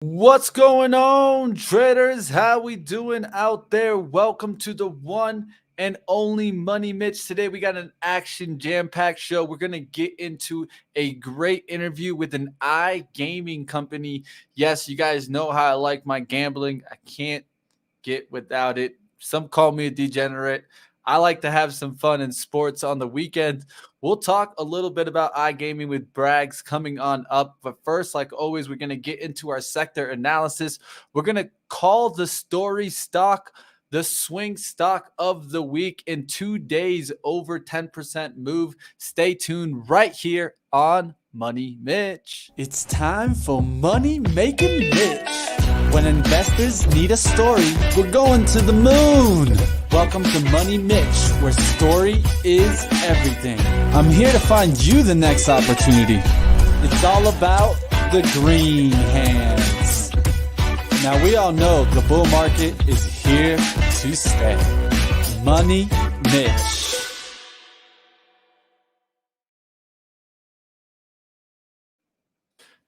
What's going on, traders? How we doing out there? Welcome to the one and only Money Mitch. Today we got an action jam-packed show. We're gonna get into a great interview with an iGaming company. Yes, you guys know how I like my gambling. I can't get without it. Some call me a degenerate. I like to have some fun in sports on the weekend. We'll talk a little bit about iGaming with Bragg's coming on up. But first, like always, we're going to get into our sector analysis. We're going to call the story stock the swing stock of the week in 2 days, over 10% move. Stay tuned right here on Money Mitch. It's time for Money Making Mitch. When investors need a story, we're going to the moon. Welcome to Money Mitch, where story is everything. I'm here to find you the next opportunity. It's all about the green hands. Now, we all know the bull market is here to stay. Money Mitch.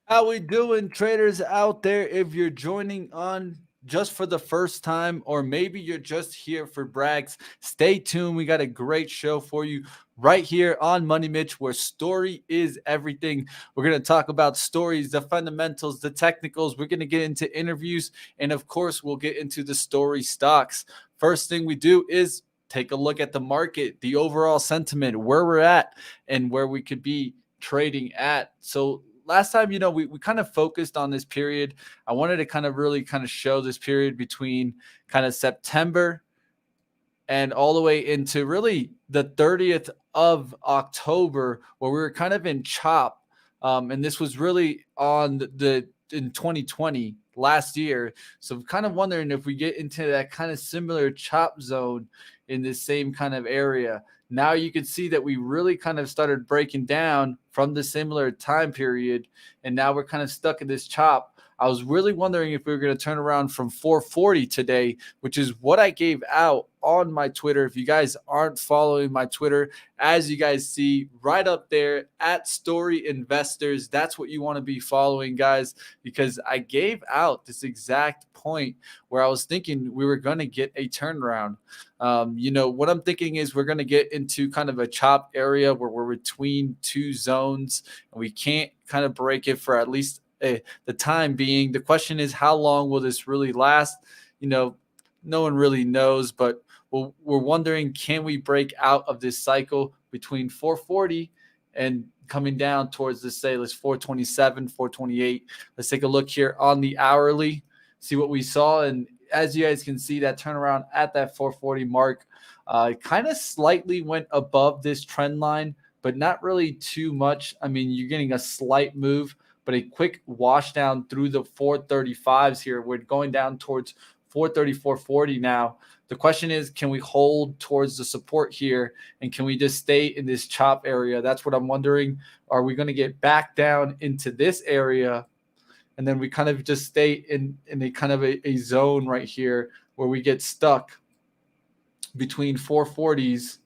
How we doing, traders out there? If you're joining on just for the first time, or maybe you're just here for Brags, stay tuned. We got a great show for you right here on Money Mitch, where story is everything. We're going to talk about stories, the fundamentals, the technicals. We're going to get into interviews, and of course, we'll get into the story stocks. First thing we do is take a look at the market, the overall sentiment, where we're at, and where we could be trading at. So last time, we kind of focused on this period. I wanted to kind of really kind of show this period between kind of September and all the way into really the 30th of October, where we were kind of in chop. And this was really on in 2020 last year. So I'm kind of wondering if we get into that kind of similar chop zone in this same kind of area. Now you can see that we really kind of started breaking down from the similar time period, and now we're kind of stuck in this chop. I was really wondering if we were going to turn around from 440 today, which is what I gave out on my Twitter. If you guys aren't following my Twitter, as you guys see right up there at Story Investors, that's what you want to be following, guys, because I gave out this exact point where I was thinking we were going to get a turnaround. What I'm thinking is we're going to get into kind of a chop area where we're between two zones, and we can't kind of break it for at least the time being. The question is, how long will this really last? No one really knows, but we're wondering, can we break out of this cycle between 440 and coming down towards this, say, let's 427, 428. Let's take a look here on the hourly, see what we saw. And as you guys can see, that turnaround at that 440 mark kind of slightly went above this trend line, but not really too much. I mean, you're getting a slight move, but a quick wash down through the 435s here. We're going down towards 434.40 now. The question is, can we hold towards the support here, and can we just stay in this chop area? That's what I'm wondering. Are we going to get back down into this area, and then we kind of just stay in a kind of a zone right here where we get stuck between 440s?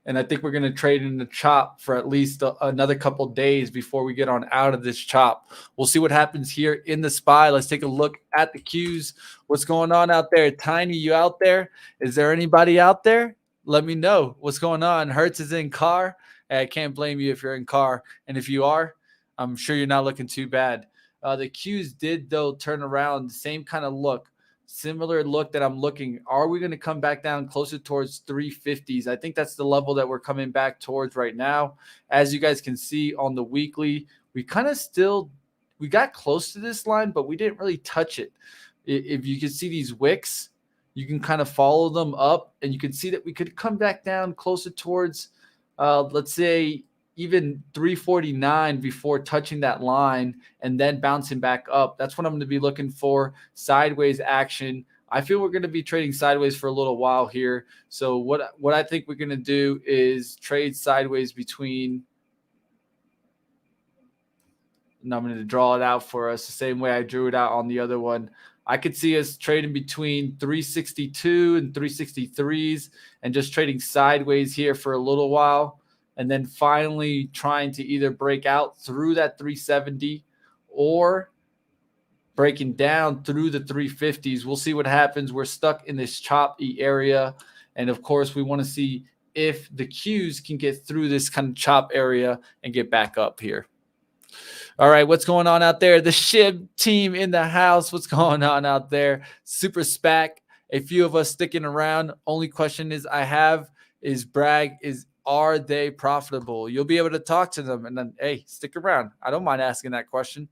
And I think we're going to trade in the chop for at least another couple days before we get on out of this chop. We'll see what happens here in the SPY. Let's take a look at the Qs. What's going on out there? Tiny, you out there? Is there anybody out there? Let me know what's going on. Hertz is in car. I can't blame you if you're in car. And if you are, I'm sure you're not looking too bad. The Qs did, though, turn around. Same kind of look. Similar look that I'm looking. Are we going to come back down closer towards 350s? I think that's the level that we're coming back towards right now. As you guys can see on the weekly, we got close to this line, but we didn't really touch it. If you can see these wicks, you can kind of follow them up, and you can see that we could come back down closer towards, let's say, even 349 before touching that line and then bouncing back up. That's what I'm going to be looking for. Sideways action. I feel we're going to be trading sideways for a little while here. So what I think we're going to do is trade sideways between, and I'm going to draw it out for us the same way I drew it out on the other one. I could see us trading between 362 and 363s and just trading sideways here for a little while, and then finally trying to either break out through that 370 or breaking down through the 350s. We'll see what happens. We're stuck in this choppy area. And of course, we want to see if the Qs can get through this kind of chop area and get back up here. All right, what's going on out there? The SHIB team in the house. What's going on out there? Super SPAC. A few of us sticking around. Only question I have is Bragg, are they profitable? You'll be able to talk to them, and then, hey, stick around. I don't mind asking that question.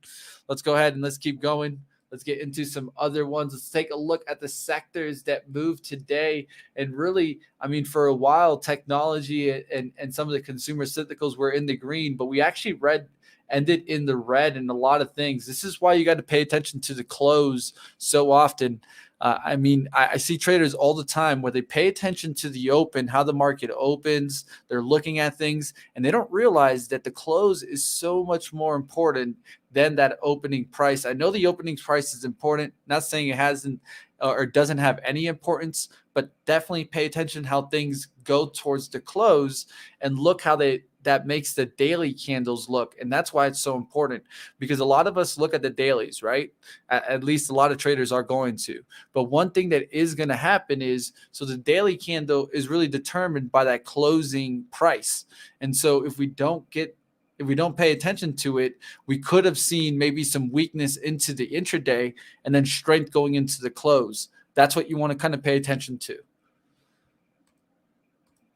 Let's go ahead and let's keep going. Let's get into some other ones. Let's take a look at the sectors that moved today. And really, I mean, for a while, technology and some of the consumer cyclicals were in the green, but we actually ended in the red in a lot of things. This is why you got to pay attention to the close so often. I mean, I see traders all the time where they pay attention to the open, how the market opens. They're looking at things, and they don't realize that the close is so much more important than that opening price. I know the opening price is important. Not saying it hasn't or doesn't have any importance, but definitely pay attention how things go towards the close and look how that makes the daily candles look. And that's why it's so important, because a lot of us look at the dailies, right? At least a lot of traders are going to. But one thing that is going to happen is, so the daily candle is really determined by that closing price. And so if we don't pay attention to it, we could have seen maybe some weakness into the intraday and then strength going into the close. That's what you want to kind of pay attention to.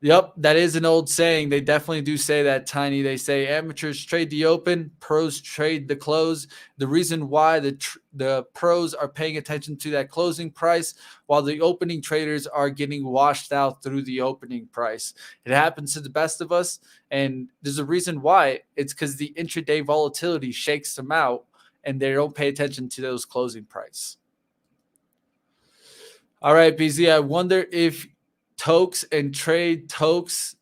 Yep, that is an old saying. They definitely do say that, Tiny. They say amateurs trade the open, pros trade the close. The reason why the pros are paying attention to that closing price while the opening traders are getting washed out through the opening price. It happens to the best of us, and there's a reason why. It's because the intraday volatility shakes them out, and they don't pay attention to those closing price. All right, BZ, I wonder if tokes and trade tokes.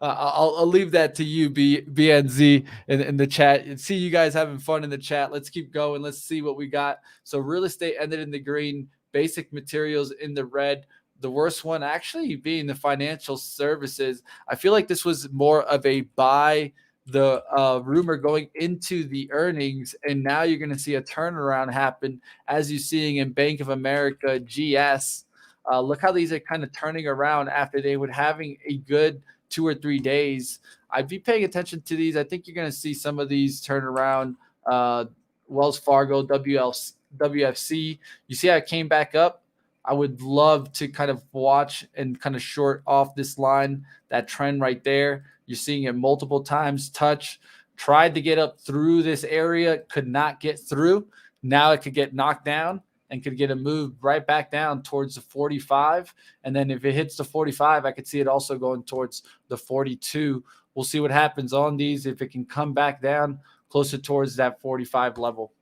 I'll leave that to you, BNZ, in the chat. See you guys having fun in the chat. Let's keep going. Let's see what we got. So real estate ended in the green, basic materials in the red. The worst one actually being the financial services. I feel like this was more of a buy the rumor going into the earnings, and now you're going to see a turnaround happen as you're seeing in Bank of America, GS. Look how these are kind of turning around after they were having a good 2 or 3 days. I'd be paying attention to these. I think you're going to see some of these turn around. Wells Fargo, WFC. You see how it came back up? I would love to kind of watch and kind of short off this line, that trend right there. You're seeing it multiple times touch. Tried to get up through this area, could not get through. Now it could get knocked down and could get a move right back down towards the 45. And then if it hits the 45, I could see it also going towards the 42. We'll see what happens on these, if it can come back down closer towards that 45 level.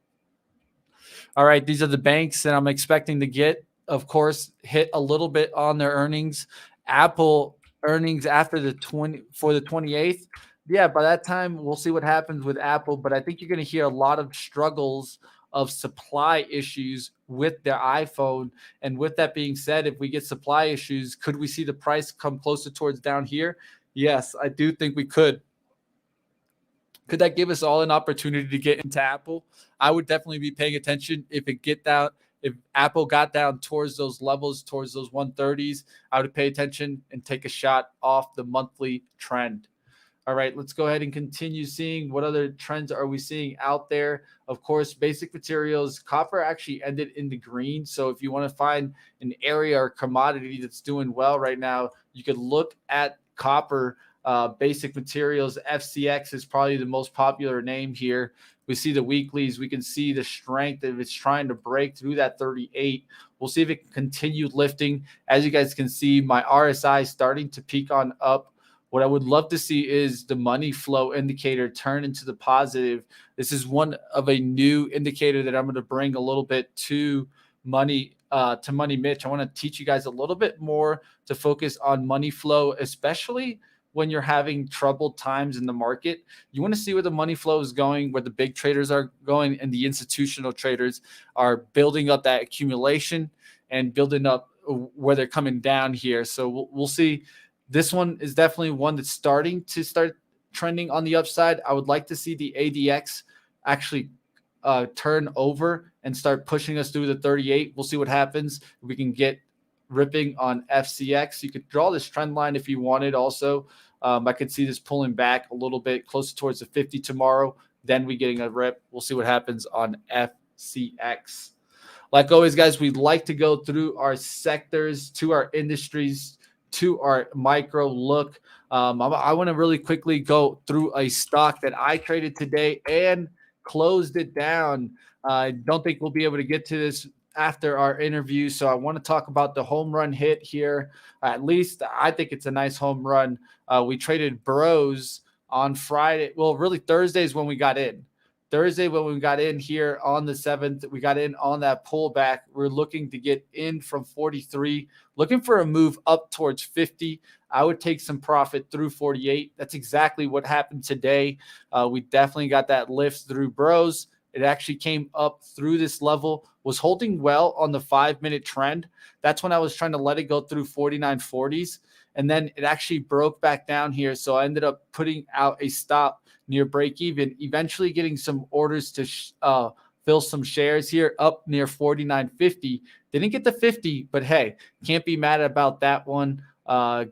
All right, these are the banks that I'm expecting to get, of course, hit a little bit on their earnings. Apple earnings after the 28th. Yeah, by that time, we'll see what happens with Apple. But I think you're going to hear a lot of struggles of supply issues with their iPhone. And with that being said, if we get supply issues, could we see the price come closer towards down here? Yes, I do think we could. Could that give us all an opportunity to get into Apple? I would definitely be paying attention if Apple got down towards those levels, towards those 130s. I would pay attention and take a shot off the monthly trend. All right, let's go ahead and continue seeing what other trends are we seeing out there. Of course, basic materials, copper actually ended in the green. So if you want to find an area or commodity that's doing well right now, you could look at copper. Basic materials, FCX is probably the most popular name here. We see the weeklies. We can see the strength if it's trying to break through that 38. We'll see if it can continue lifting. As you guys can see, my RSI starting to peak on up. What I would love to see is the money flow indicator turn into the positive. This is one of a new indicator that I'm going to bring a little bit to Money Mitch. I want to teach you guys a little bit more to focus on money flow, especially when you're having troubled times in the market. You want to see where the money flow is going, where the big traders are going, and the institutional traders are building up that accumulation and building up where they're coming down here. So we'll see. This one is definitely one that's starting to trending on the upside. I would like to see the ADX actually turn over and start pushing us through the 38. We'll see what happens. If we can get ripping on FCX, you could draw this trend line if you wanted. Also, I could see this pulling back a little bit closer towards the 50 tomorrow. Then we getting a rip. We'll see what happens on FCX. Like always, guys, we'd like to go through our sectors, to our industries, to our micro look. I want to really quickly go through a stock that I traded today and closed it down. I don't think we'll be able to get to this after our interview, so I want to talk about the home run hit here. At least I think it's a nice home run. We traded Bros on Friday. Well, really Thursday is when we got in. Thursday, when we got in here on the 7th, we got in on that pullback. We're looking to get in from 43, looking for a move up towards 50. I would take some profit through 48. That's exactly what happened today. We definitely got that lift through Bros. It actually came up through this level, was holding well on the 5-minute trend. That's when I was trying to let it go through 49.40s. And then it actually broke back down here. So I ended up putting out a stop near break even, eventually getting some orders to fill some shares here up near 49.50. Didn't get the 50, but hey, can't be mad about that one.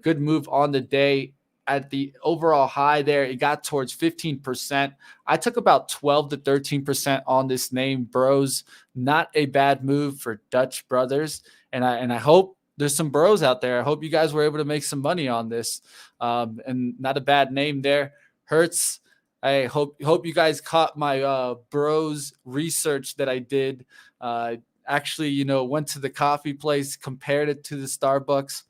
Good move on the day. At the overall high there, it got towards 15%. I took about 12 to 13% on this name, Bros. Not a bad move for Dutch brothers. And I hope there's some bros out there. I hope you guys were able to make some money on this. And not a bad name there. Hertz. I hope you guys caught my Bros research that I did. Actually, went to the coffee place, compared it to the Starbucks.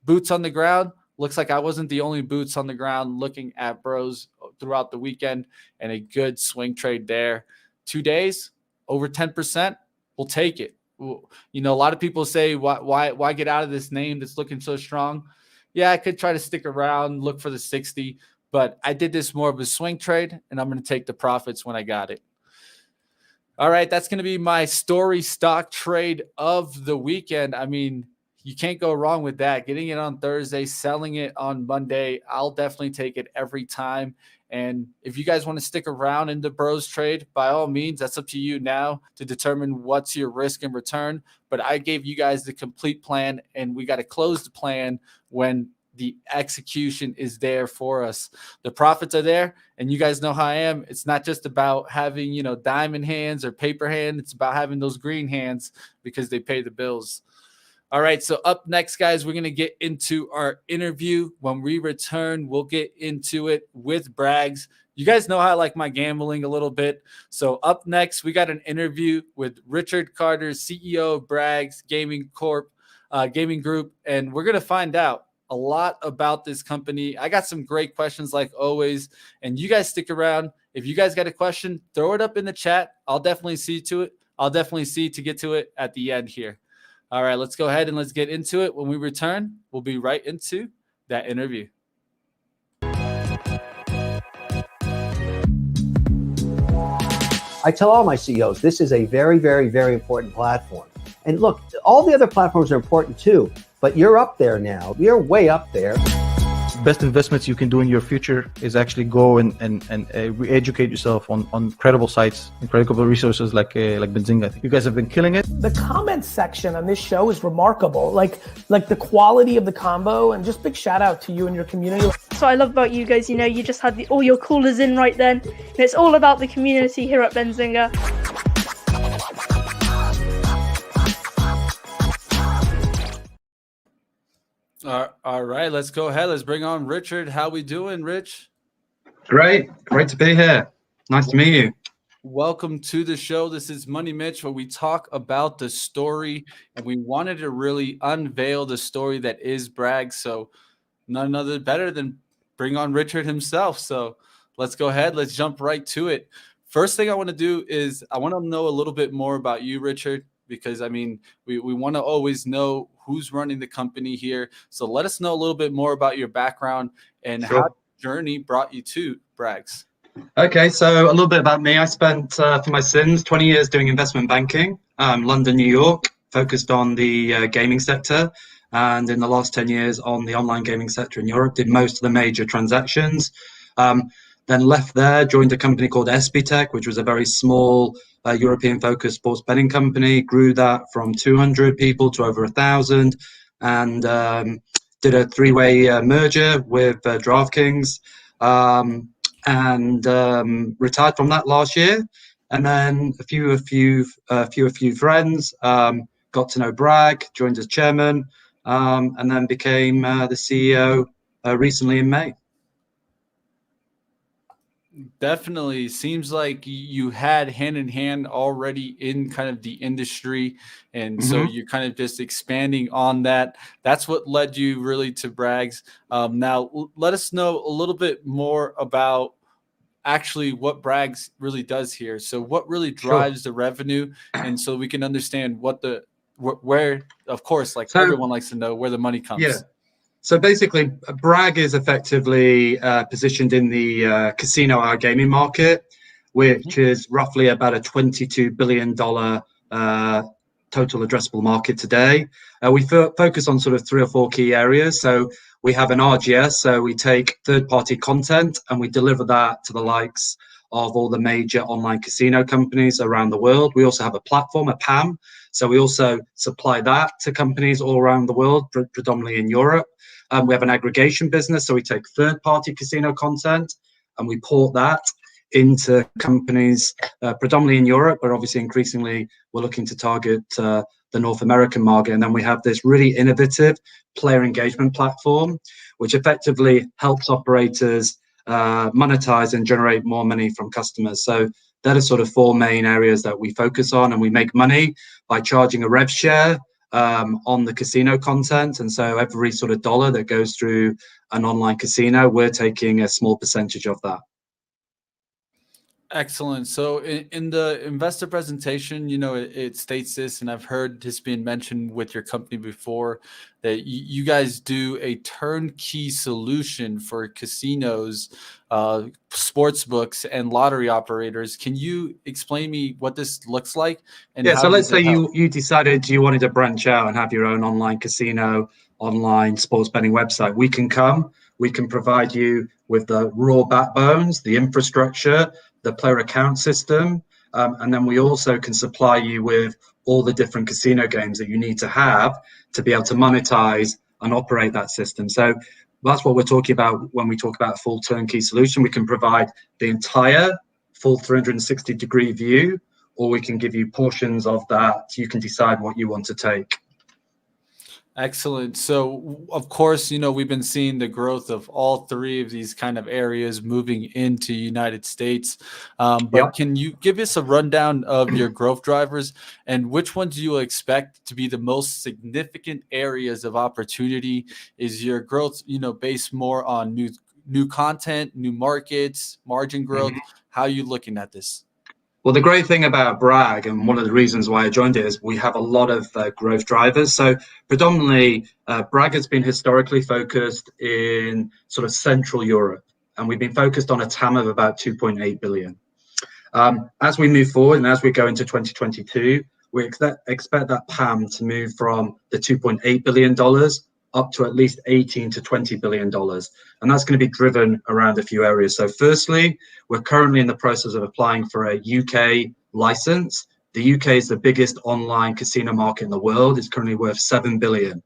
Boots on the ground. Looks like I wasn't the only boots on the ground looking at Bros throughout the weekend, and a good swing trade there. 2 days, over 10%. We'll take it. A lot of people say, why get out of this name that's looking so strong? Yeah, I could try to stick around, look for the 60, but I did this more of a swing trade, and I'm going to take the profits when I got it. All right, that's going to be my story stock trade of the weekend. I mean, you can't go wrong with that. Getting it on Thursday, selling it on Monday. I'll definitely take it every time. And if you guys want to stick around in the Bros trade, by all means, that's up to you now to determine what's your risk and return. But I gave you guys the complete plan, and we got to close the plan when the execution is there for us. The profits are there, and you guys know how I am. It's not just about having, diamond hands or paper hand. It's about having those green hands because they pay the bills. All right, so up next, guys, we're going to get into our interview. When we return, we'll get into it with Braggs. You guys know how I like my gambling a little bit. So up next, we got an interview with Richard Carter, CEO of Bragg Gaming Group, and we're going to find out a lot about this company. I got some great questions like always, and you guys stick around. If you guys got a question, throw it up in the chat. I'll definitely see to it. I'll definitely see to get to it at the end here. All right, let's go ahead and let's get into it. When we return, we'll be right into that interview. I tell all my CEOs, this is a very, very, very important platform. And look, all the other platforms are important too, but you're up there now. You're way up there. Best investments you can do in your future is actually go and re-educate yourself on credible sites and credible resources like Benzinga. I think you guys have been killing it. The comment section on this show is remarkable. Like the quality of the combo, and just big shout out to you and your community. So I love about you guys, you just had all your callers in right then. And it's all about the community here at Benzinga. All right, let's go ahead. Let's bring on Richard. How we doing, Rich? Great to be here. Nice to meet you. Welcome to the show. This is Money Mitch, where we talk about the story, and we wanted to really unveil the story that is Bragg. So none other better than bring on Richard himself. So let's go ahead. Let's jump right to it. First thing I want to do is I want to know a little bit more about you, Richard, because we want to always know who's running the company here. So let us know a little bit more about your background and how the journey brought you to Bragg's. Okay, so a little bit about me. I spent for my sins 20 years doing investment banking, London, New York, focused on the gaming sector, and in the last 10 years on the online gaming sector in Europe, did most of the major transactions. Then left there, joined a company called SBTech, which was a very small European-focused sports betting company, grew that from 200 people to over 1,000, and did a three-way merger with DraftKings, and retired from that last year. And then a few friends, got to know Bragg, joined as chairman, and then became the CEO recently in May. Definitely seems like you had hand in hand already in kind of the industry. And so you're kind of just expanding on that. That's what led you really to Bragg's. Now, let us know a little bit more about actually what Bragg's really does here. So what really drives the revenue? And so we can understand where, of course, like everyone likes to know where the money comes. Yeah. So basically, Bragg is effectively positioned in the casino iGaming market, which is roughly about a $22 billion total addressable market today. We focus on sort of 3 or 4 key areas. So we have an RGS, so we take third-party content and we deliver that to the likes of all the major online casino companies around the world. We also have a platform, a PAM. So we also supply that to companies all around the world, predominantly in Europe. We have an aggregation business, so we take third-party casino content and we port that into companies predominantly in Europe, but obviously increasingly we're looking to target the North American market. And then we have this really innovative player engagement platform, which effectively helps operators monetize and generate more money from customers. So that are sort of 4 main areas that we focus on, and we make money by charging a rev share on the casino content. And so every sort of dollar that goes through an online casino, we're taking a small percentage of that. Excellent. So in the investor presentation, it states this, and I've heard this being mentioned with your company before, that you guys do a turnkey solution for casinos, sports books, and lottery operators. Can you explain me what this looks like? And so let's say you decided you wanted to branch out and have your own online casino, online sports betting website. We can provide you with the raw backbones, the infrastructure, the player account system, and then we also can supply you with all the different casino games that you need to have to be able to monetize and operate that system. So that's what we're talking about when we talk about a full turnkey solution. We can provide the entire full 360-degree view, or we can give you portions of that. You can decide what you want to take. Excellent. So, of course, we've been seeing the growth of all 3 of these kind of areas moving into United States. But can you give us a rundown of your growth drivers and which ones do you expect to be the most significant areas of opportunity? Is your growth, based more on new content, new markets, margin growth? How are you looking at this? Well, the great thing about Bragg, and one of the reasons why I joined it, is we have a lot of growth drivers. So predominantly, Bragg has been historically focused in sort of Central Europe, and we've been focused on a TAM of about 2.8 billion. As we move forward and as we go into 2022, we expect that PAM to move from the $2.8 billion up to at least $18 to $20 billion. And that's going to be driven around a few areas. So firstly, we're currently in the process of applying for a UK license. The UK is the biggest online casino market in the world. It's currently worth 7 billion.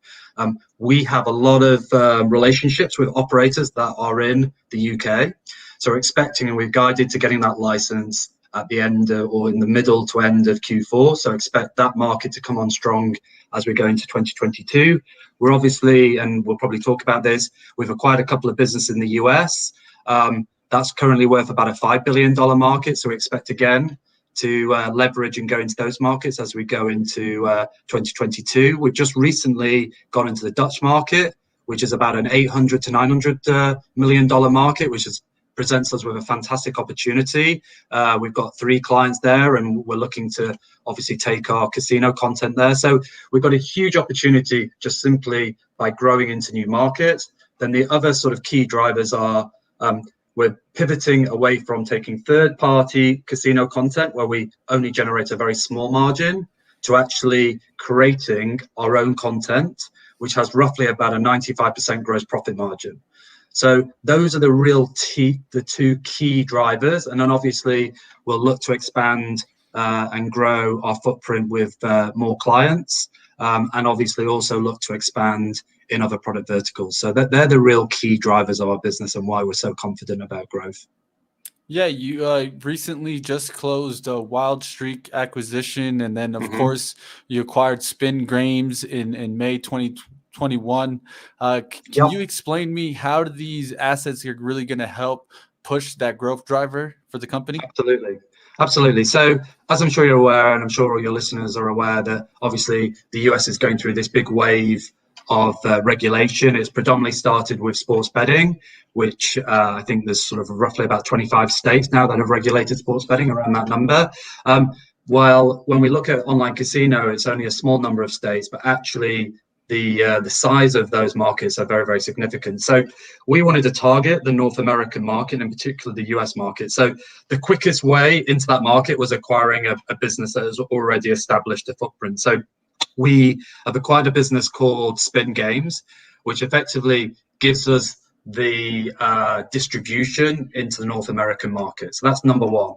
We have a lot of relationships with operators that are in the UK. So we're expecting, and we've guided to getting that license at the end or in the middle to end of Q4. So expect that market to come on strong as we go into 2022. We're obviously, and we'll probably talk about this, we've acquired a couple of businesses in the US. That's currently worth about a $5 billion market. So we expect again to leverage and go into those markets as we go into 2022. We've just recently gone into the Dutch market, which is about an $800 to $900 million market, which presents us with a fantastic opportunity. We've got 3 clients there, and we're looking to obviously take our casino content there. So we've got a huge opportunity just simply by growing into new markets. Then the other sort of key drivers are we're pivoting away from taking third-party casino content where we only generate a very small margin to actually creating our own content, which has roughly about a 95% gross profit margin. So those are the 2 key drivers. And then obviously we'll look to expand and grow our footprint with more clients, and obviously also look to expand in other product verticals. So they're the real key drivers of our business and why we're so confident about growth. Yeah, you recently just closed a Wild Streak acquisition, and then of course you acquired Spin Games in May 2021. Can you explain me how these assets are really going to help push that growth driver for the company? Absolutely. So, as I'm sure you're aware, and I'm sure all your listeners are aware, that obviously the US is going through this big wave of regulation. It's predominantly started with sports betting, which I think there's sort of roughly about 25 states now that have regulated sports betting, around that number. While when we look at online casino, it's only a small number of states, but actually the size of those markets are very, very significant. So we wanted to target the North American market, in particular the US market. So the quickest way into that market was acquiring a business that has already established a footprint. So we have acquired a business called Spin Games, which effectively gives us the distribution into the North American market. So that's number one.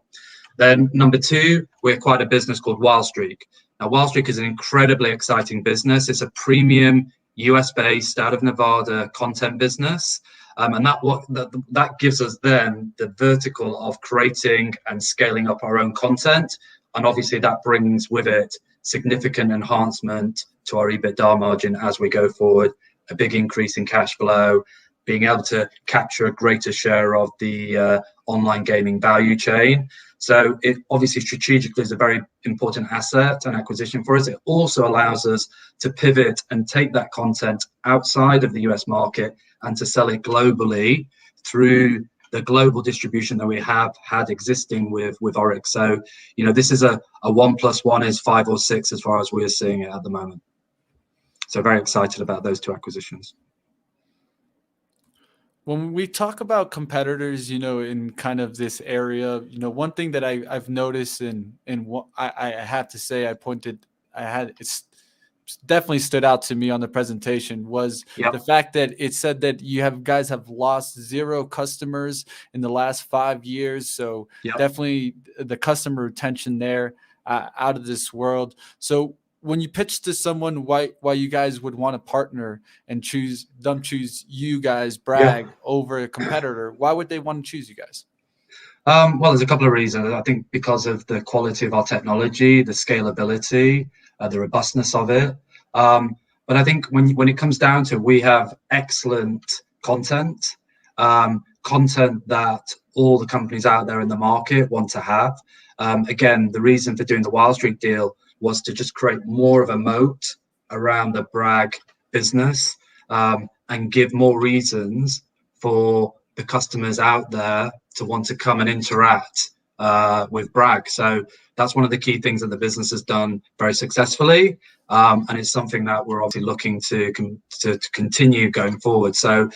Then number two, we acquired a business called Wild Streak. Now, Wild Streak is an incredibly exciting business. It's a premium US-based, out of Nevada content business. And that gives us then the vertical of creating and scaling up our own content. And obviously that brings with it significant enhancement to our EBITDA margin as we go forward, a big increase in cash flow, being able to capture a greater share of the online gaming value chain. So it obviously strategically is a very important asset and acquisition for us. It also allows us to pivot and take that content outside of the US market and to sell it globally through the global distribution that we have had existing with Oryx. So, this is a 1 + 1 is 5 or 6 as far as we're seeing it at the moment. So very excited about those two acquisitions. When we talk about competitors, in kind of this area, one thing that I've noticed and what I have to say, it's definitely stood out to me on the presentation was the fact that it said that guys have lost 0 customers in the last 5 years. So definitely the customer retention there out of this world. So when you pitch to someone why you guys would want to partner and choose you guys, Bragg, over a competitor, why would they want to choose you guys? Well, there's a couple of reasons. I think because of the quality of our technology, the scalability, the robustness of it. But I think when it comes down to it, we have excellent content that all the companies out there in the market want to have. Again, the reason for doing the Wild Streak deal was to just create more of a moat around the Bragg business, and give more reasons for the customers out there to want to come and interact with Bragg. So that's one of the key things that the business has done very successfully, and it's something that we're obviously looking to continue going forward. So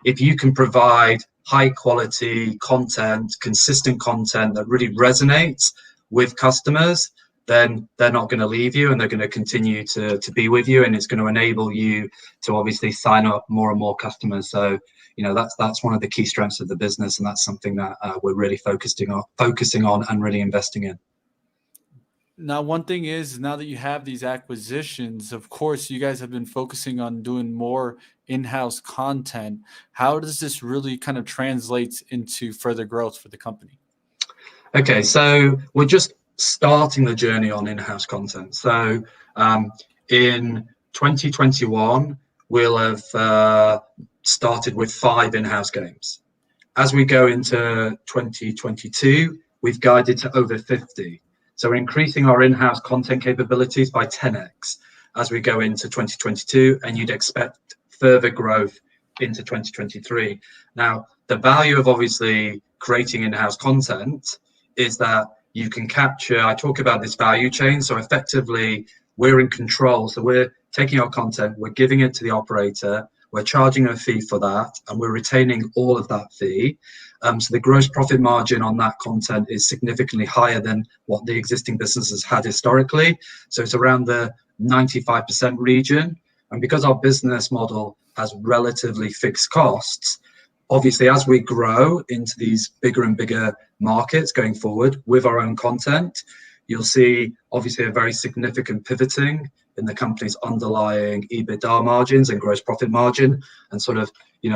if you can provide high quality content, consistent content that really resonates with customers, then they're not going to leave you and they're going to continue to be with you, and it's going to enable you to obviously sign up more and more customers. So that's one of the key strengths of the business, and that's something that we're really focusing on and really investing in. Now, one thing is, now that you have these acquisitions, of course, you guys have been focusing on doing more in-house content. How does this really kind of translate into further growth for the company? Okay, so we're just starting the journey on in-house content. So in 2021, we'll have started with 5 in-house games. As we go into 2022, we've guided to over 50. So we're increasing our in-house content capabilities by 10x as we go into 2022, and you'd expect further growth into 2023. Now, the value of obviously creating in-house content is that you can capture, I talk about this value chain, so effectively we're in control. So we're taking our content, we're giving it to the operator, we're charging a fee for that, and we're retaining all of that fee. So the gross profit margin on that content is significantly higher than what the existing businesses had historically. So it's around the 95% region. And because our business model has relatively fixed costs, obviously as we grow into these bigger and bigger markets going forward with our own content, you'll see obviously a very significant pivoting in the company's underlying EBITDA margins and gross profit margin. And sort of,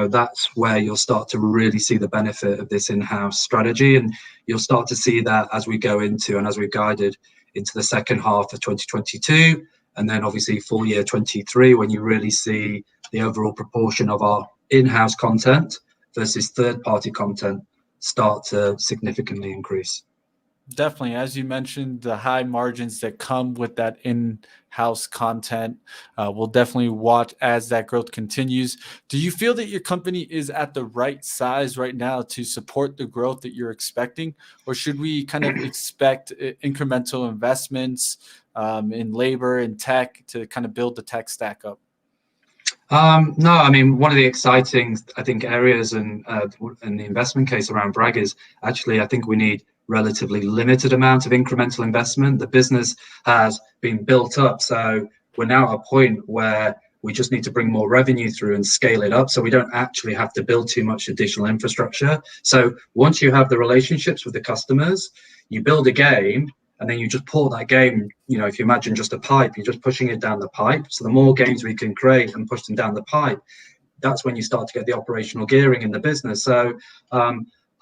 that's where you'll start to really see the benefit of this in-house strategy. And you'll start to see that as we go into, and as we've guided into the second half of 2022, and then obviously full year 23, when you really see the overall proportion of our in-house content versus third-party content start to significantly increase. Definitely. As you mentioned, the high margins that come with that in-house content, we'll definitely watch as that growth continues. Do you feel that your company is at the right size right now to support the growth that you're expecting? Or should we kind of expect incremental investments in labor and tech to kind of build the tech stack up? No, I mean, one of the exciting, I think, areas and the investment case around Bragg is actually, I think we need relatively limited amount of incremental investment. The business has been built up, so we're now at a point where we just need to bring more revenue through and scale it up, so we don't actually have to build too much additional infrastructure. So once you have the relationships with the customers, you build a game, and then you just pour that game, if you imagine just a pipe, you're just pushing it down the pipe. So the more games we can create and push them down the pipe, that's when you start to get the operational gearing in the business. So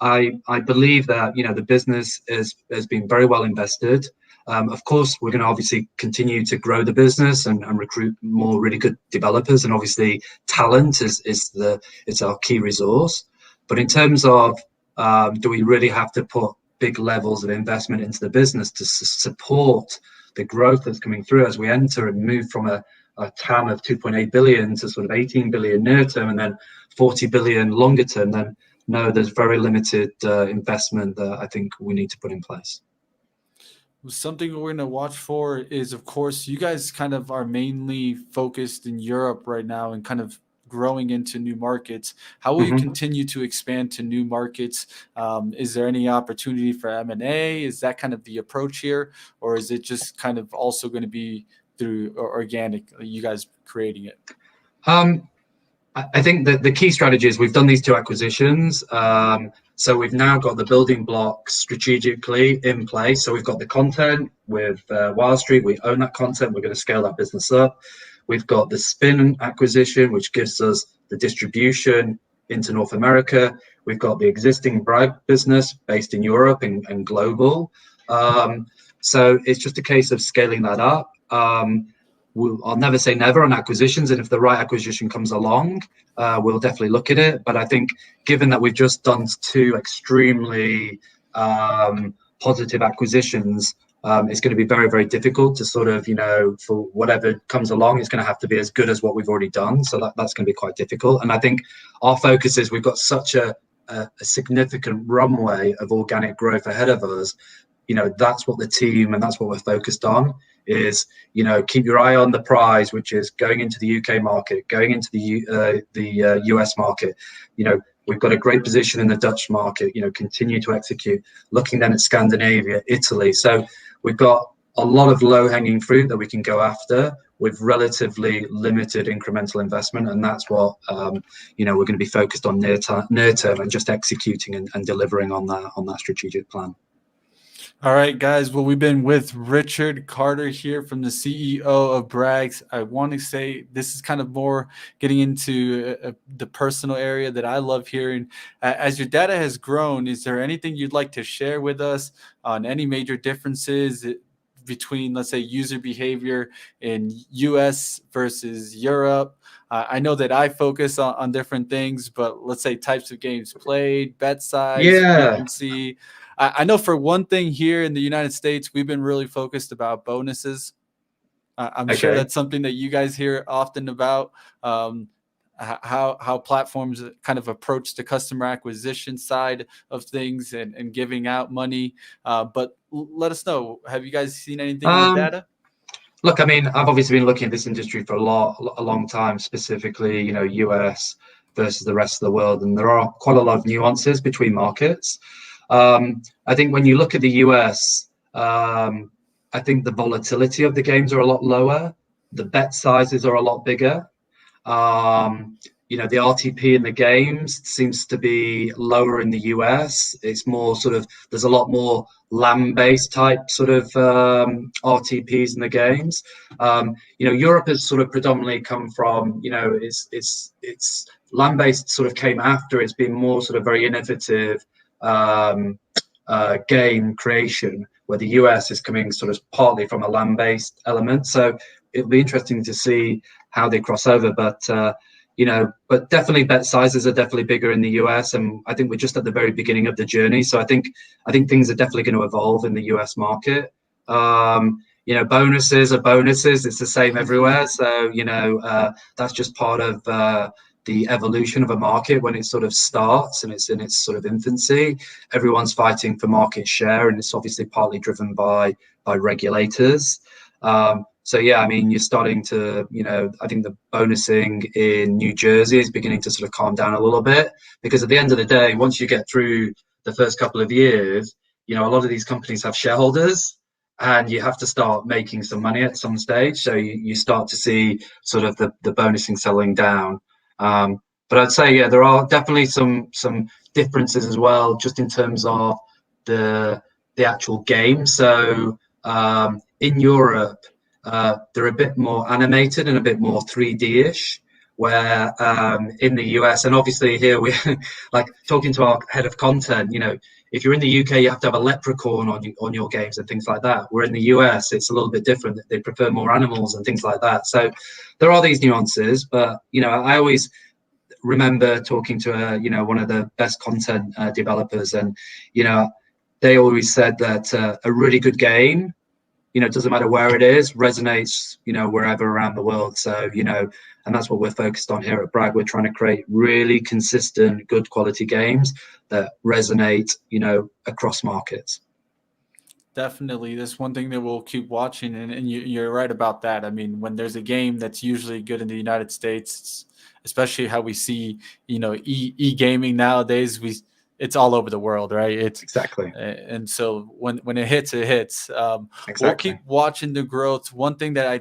I believe that the business has been very well invested. Of course, we're going to obviously continue to grow the business and recruit more really good developers, and obviously talent is our key resource. But in terms of do we really have to put big levels of investment into the business to support the growth that's coming through as we enter and move from a TAM of 2.8 billion to sort of 18 billion near term and then 40 billion longer term? Then no, there's very limited investment that I think we need to put in place. Something we're going to watch for is, of course, you guys kind of are mainly focused in Europe right now and kind of growing into new markets. How will you continue to expand to new markets? Is there any opportunity for M&A? Is that kind of the approach here? Or is it just kind of also going to be through organic, you guys creating it? I think that the key strategy is we've done these 2 acquisitions. So we've now got the building blocks strategically in place. So we've got the content with Wild Street. We own that content. We're going to scale that business up. We've got the Spin acquisition, which gives us the distribution into North America. We've got the existing Bragg business based in Europe and global. So it's just a case of scaling that up. I'll never say never on acquisitions, and if the right acquisition comes along, we'll definitely look at it. But I think given that we've just done 2 extremely positive acquisitions, it's going to be very, very difficult to sort of, for whatever comes along, it's going to have to be as good as what we've already done. So that's going to be quite difficult. And I think our focus is we've got such a significant runway of organic growth ahead of us. That's what the team and that's what we're focused on is, keep your eye on the prize, which is going into the UK market, going into the US market. We've got a great position in the Dutch market, continue to execute, looking then at Scandinavia, Italy. So we've got a lot of low-hanging fruit that we can go after with relatively limited incremental investment. And that's what, we're going to be focused on near term and just executing and delivering on that strategic plan. All right, guys. Well, we've been with Richard Carter here from the CEO of Bragg. I want to say this is kind of more getting into the personal area that I love hearing. As your data has grown, is there anything you'd like to share with us on any major differences between, let's say, user behavior in US versus Europe? I know that I focus on different things, but let's say types of games played, bet size, frequency. I know for one thing here in the United States, we've been really focused about bonuses. I'm sure that's something that you guys hear often about, how platforms kind of approach the customer acquisition side of things and giving out money. But let us know, have you guys seen anything in the data? Look, I mean, I've obviously been looking at this industry for a long time, specifically, US versus the rest of the world. And there are quite a lot of nuances between markets. I think when you look at the US, I think the volatility of the games are a lot lower. The bet sizes are a lot bigger. the RTP in the games seems to be lower in the US. It's more sort of, there's a lot more land-based type sort of RTPs in the games. Europe has sort of predominantly come from, it's land-based sort of came after. It's been more sort of very innovative game creation, where the US is coming sort of partly from a land-based element. So it'll be interesting to see how they cross over, but definitely bet sizes are definitely bigger in the US, and I think we're just at the very beginning of the journey. So I think things are definitely going to evolve in the US market. Bonuses are bonuses; it's the same everywhere. So that's just part of the evolution of a market when it sort of starts and it's in its sort of infancy. Everyone's fighting for market share, and it's obviously partly driven by regulators. So yeah, I mean, you're starting to, I think the bonusing in New Jersey is beginning to sort of calm down a little bit, because at the end of the day, once you get through the first couple of years, a lot of these companies have shareholders, and you have to start making some money at some stage. So you start to see sort of the bonusing selling down. But I'd say, yeah, there are definitely some differences as well, just in terms of the actual game. So in Europe, they're a bit more animated and a bit more 3D-ish, where in the US, and obviously here we're like talking to our head of content, if you're in the UK, you have to have a leprechaun on your games and things like that. Where in the US, it's a little bit different. They prefer more animals and things like that. So there are these nuances, but I always remember talking to one of the best content developers, and they always said that a really good game, it doesn't matter where it is, resonates, wherever around the world. So, and that's what we're focused on here at Bragg. We're trying to create really consistent, good quality games that resonate, across markets. Definitely. That's one thing that we'll keep watching. And you're right about that. I mean, when there's a game that's usually good in the United States, especially how we see, e-gaming nowadays, it's all over the world, right? It's exactly. And so when it hits, it hits. Exactly. We'll keep watching the growth. One thing that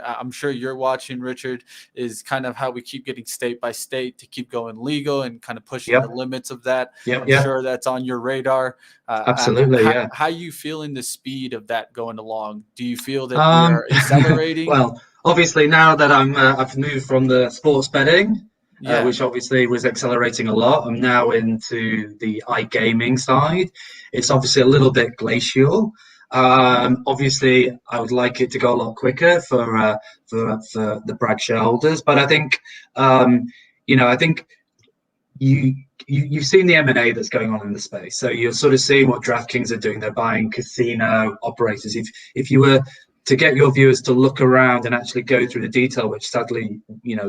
I'm sure you're watching, Richard, is kind of how we keep getting state by state to keep going legal and kind of pushing the limits of that. I'm sure that's on your radar. Absolutely, yeah. How you feeling the speed of that going along? Do you feel that we are accelerating? Well, obviously now that I've moved from the sports betting, which obviously was accelerating a lot, I'm now into the iGaming side. It's obviously a little bit glacial. Obviously, I would like it to go a lot quicker for the Bragg shareholders, but I think I think you've seen the M&A that's going on in the space, so you're sort of seeing what DraftKings are doing. They're buying casino operators. If you were to get your viewers to look around and actually go through the detail, which sadly,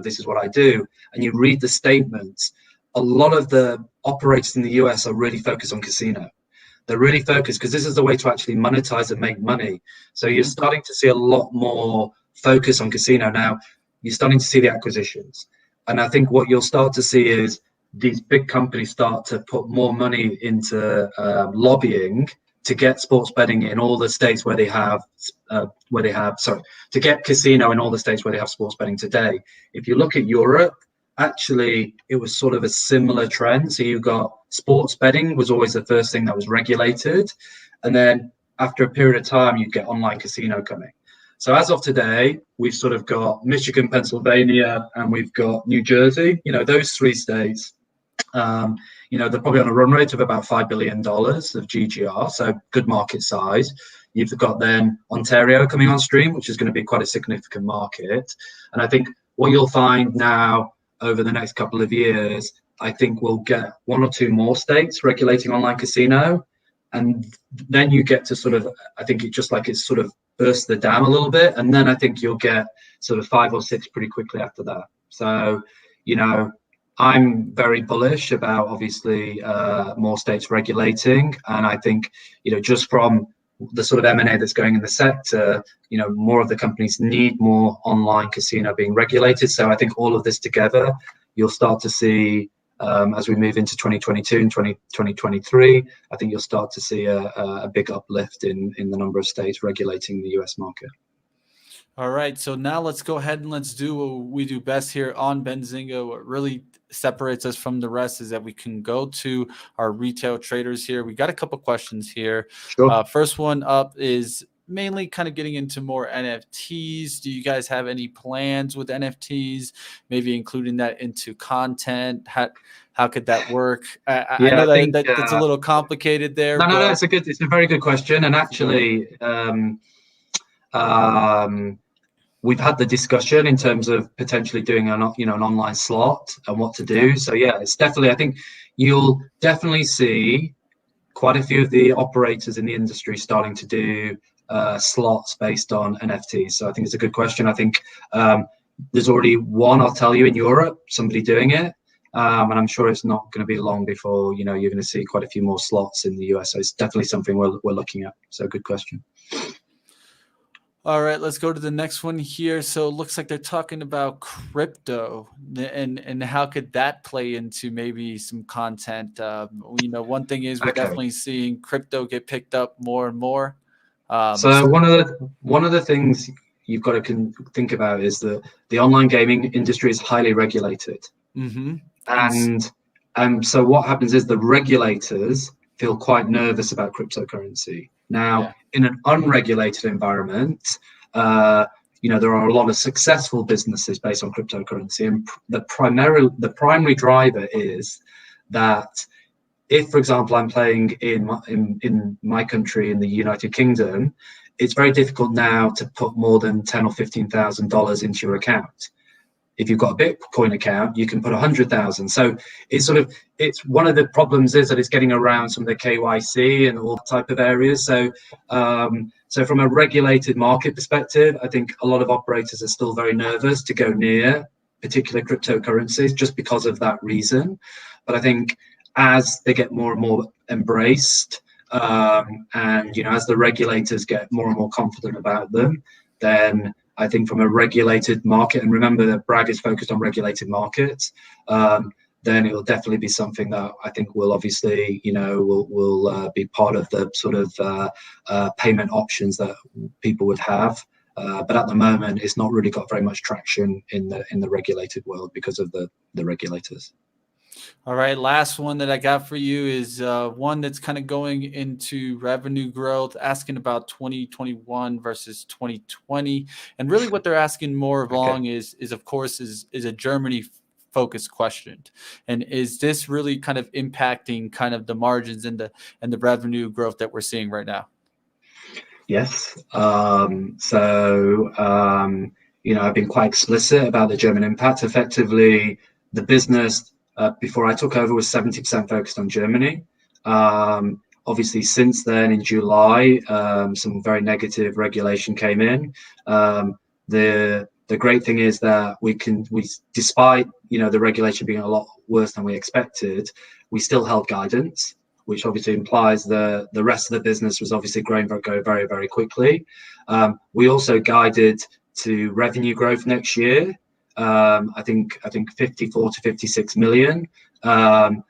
this is what I do, and you read the statements, a lot of the operators in the US are really focused on casino. They're really focused because this is the way to actually monetize and make money. So you're starting to see a lot more focus on casino now. You're starting to see the acquisitions. And I think what you'll start to see is these big companies start to put more money into lobbying to get sports betting in all the states where they have, to get casino in all the states where they have sports betting today. If you look at Europe, actually, it was sort of a similar trend. So you got sports betting was always the first thing that was regulated. And then after a period of time, you get online casino coming. So as of today, we've sort of got Michigan, Pennsylvania, and we've got New Jersey, those three states. They're probably on a run rate of about $5 billion of GGR, so good market size. You've got then Ontario coming on stream, which is going to be quite a significant market. And I think what you'll find now over the next couple of years, I think we'll get one or two more states regulating online casino. And then you get to sort of, I think it's sort of burst the dam a little bit. And then I think you'll get sort of 5 or 6 pretty quickly after that. So, I'm very bullish about obviously more states regulating, and I think just from the sort of M&A that's going in the sector, more of the companies need more online casino being regulated. So I think all of this together, you'll start to see as we move into 2022 and 2023. I think you'll start to see a big uplift in the number of states regulating the US market. All right, so now let's go ahead and let's do what we do best here on Benzinga. What really separates us from the rest is that we can go to our retail traders here. We got a couple questions here. Sure. First one up is mainly kind of getting into more NFTs. Do you guys have any plans with NFTs? Maybe including that into content? How could that work? I Yeah, know I think that's a little complicated there, no, but it's a very good question, and actually, we've had the discussion in terms of potentially doing an online slot and what to do. Okay. So yeah, it's definitely, I think you'll definitely see quite a few of the operators in the industry starting to do slots based on NFTs. So I think it's a good question. I think there's already one, I'll tell you, in Europe, somebody doing it. And I'm sure it's not going to be long before you're going to see quite a few more slots in the US. So it's definitely something we're looking at. So good question. All right, let's go to the next one here. So it looks like they're talking about crypto and how could that play into maybe some content. One thing is we're Okay. definitely seeing crypto get picked up more and more. So one of the things you've got to think about is that the online gaming industry is highly regulated. Mm-hmm. And so what happens is the regulators feel quite nervous about cryptocurrency. Now, in an unregulated environment, there are a lot of successful businesses based on cryptocurrency, and the primary driver is that if, for example, I'm playing in my country, in the United Kingdom, it's very difficult now to put more than $10,000 or $15,000 into your account. If you've got a Bitcoin account, you can put 100,000. So it's one of the problems is that it's getting around some of the KYC and all type of areas. So from a regulated market perspective, I think a lot of operators are still very nervous to go near particular cryptocurrencies just because of that reason. But I think as they get more and more embraced, and as the regulators get more and more confident about them, then I think from a regulated market, and remember that Bragg is focused on regulated markets, then it will definitely be something that I think will obviously, will be part of the sort of payment options that people would have. But at the moment, it's not really got very much traction in the regulated world because of the regulators. All right, last one that I got for you is one that's kind of going into revenue growth, asking about 2021 versus 2020, and really what they're asking more along is of course a Germany focused question, and is this really kind of impacting kind of the margins and the revenue growth that we're seeing right now? Yes. I've been quite explicit about the German impact. Effectively, the business before I took over was 70% focused on Germany. Obviously, since then in July, some very negative regulation came in. The great thing is that we despite the regulation being a lot worse than we expected, we still held guidance, which obviously implies the rest of the business was obviously growing very, very quickly. We also guided to revenue growth next year. I think 54 to 56 million, and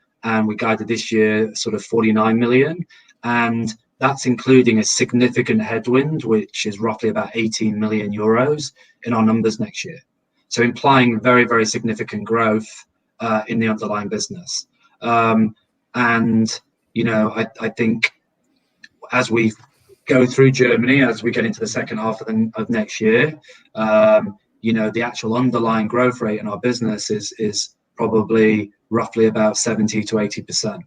we guided this year sort of 49 million, and that's including a significant headwind, which is roughly about 18 million euros in our numbers next year. So implying very, very significant growth in the underlying business. I think as we go through Germany, as we get into the second half of next year, the actual underlying growth rate in our business is probably roughly about 70 to 80%.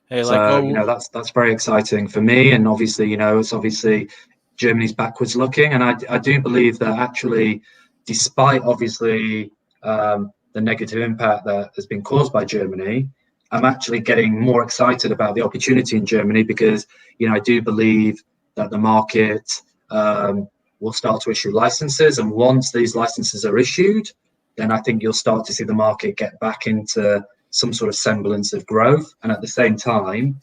That's very exciting for me, and obviously, it's obviously Germany's backwards looking, and I do believe that actually, despite obviously the negative impact that has been caused by Germany, I'm actually getting more excited about the opportunity in Germany because I do believe that the market will start to issue licenses, and once these licenses are issued, then I think you'll start to see the market get back into some sort of semblance of growth. And at the same time,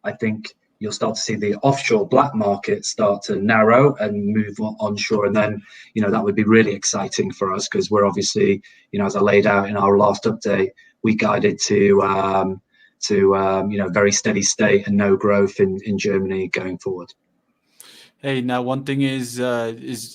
I think you'll start to see the offshore black market start to narrow and move onshore. And then, that would be really exciting for us because we're obviously, as I laid out in our last update, we guided to very steady state and no growth in Germany going forward. Hey, now one thing is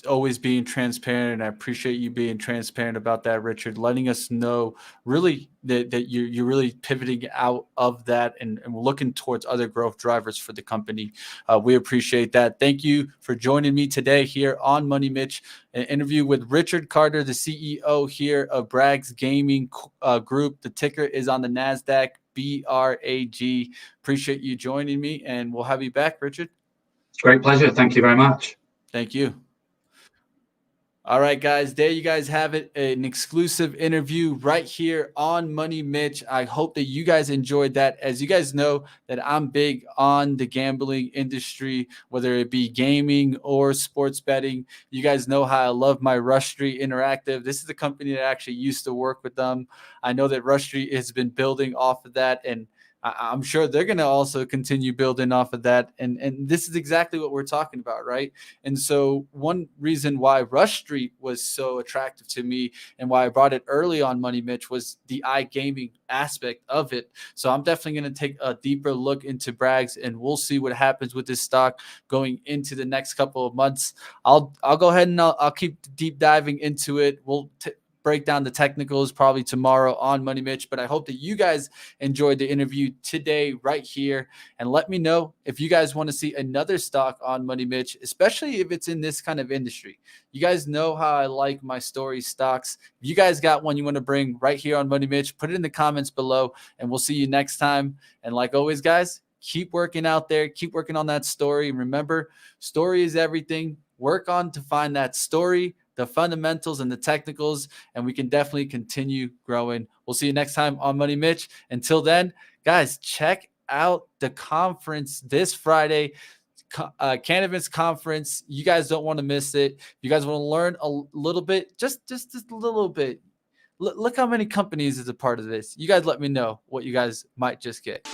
always being transparent. And I appreciate you being transparent about that, Richard, letting us know really that you're really pivoting out of that and looking towards other growth drivers for the company. We appreciate that. Thank you for joining me today here on Money Mitch, an interview with Richard Carter, the CEO here of Bragg Gaming Group. The ticker is on the Nasdaq, BRAG. Appreciate you joining me, and we'll have you back, Richard. It's a great pleasure. Thank you very much. Thank you. All right, guys, there you guys have it, an exclusive interview right here on Money Mitch. I hope that you guys enjoyed that. As you guys know that I'm big on the gambling industry, whether it be gaming or sports betting. You guys know how I love my Rush Street Interactive. This is the company that actually used to work with them. I know that Rush Street has been building off of that, and I'm sure they're going to also continue building off of that. And this is exactly what we're talking about, right? And so one reason why Rush Street was so attractive to me and why I brought it early on Money Mitch was the iGaming aspect of it. So I'm definitely going to take a deeper look into Bragg's, and we'll see what happens with this stock going into the next couple of months. I'll go ahead and I'll keep deep diving into it. We'll break down the technicals probably tomorrow on Money Mitch, but I hope that you guys enjoyed the interview today right here. And let me know if you guys want to see another stock on Money Mitch, especially if it's in this kind of industry. You guys know how I like my story stocks. If you guys got one you want to bring right here on Money Mitch, put it in the comments below, and we'll see you next time. And like always, guys, keep working out there, keep working on that story. Remember, story is everything. Work on to find that story, the fundamentals and the technicals, and we can definitely continue growing. We'll see you next time on Money Mitch. Until then, guys, check out the conference this Friday, Cannabis Conference. You guys don't want to miss it. If you guys want to learn a little bit, just a little bit. Look how many companies is a part of this. You guys let me know what you guys might just get.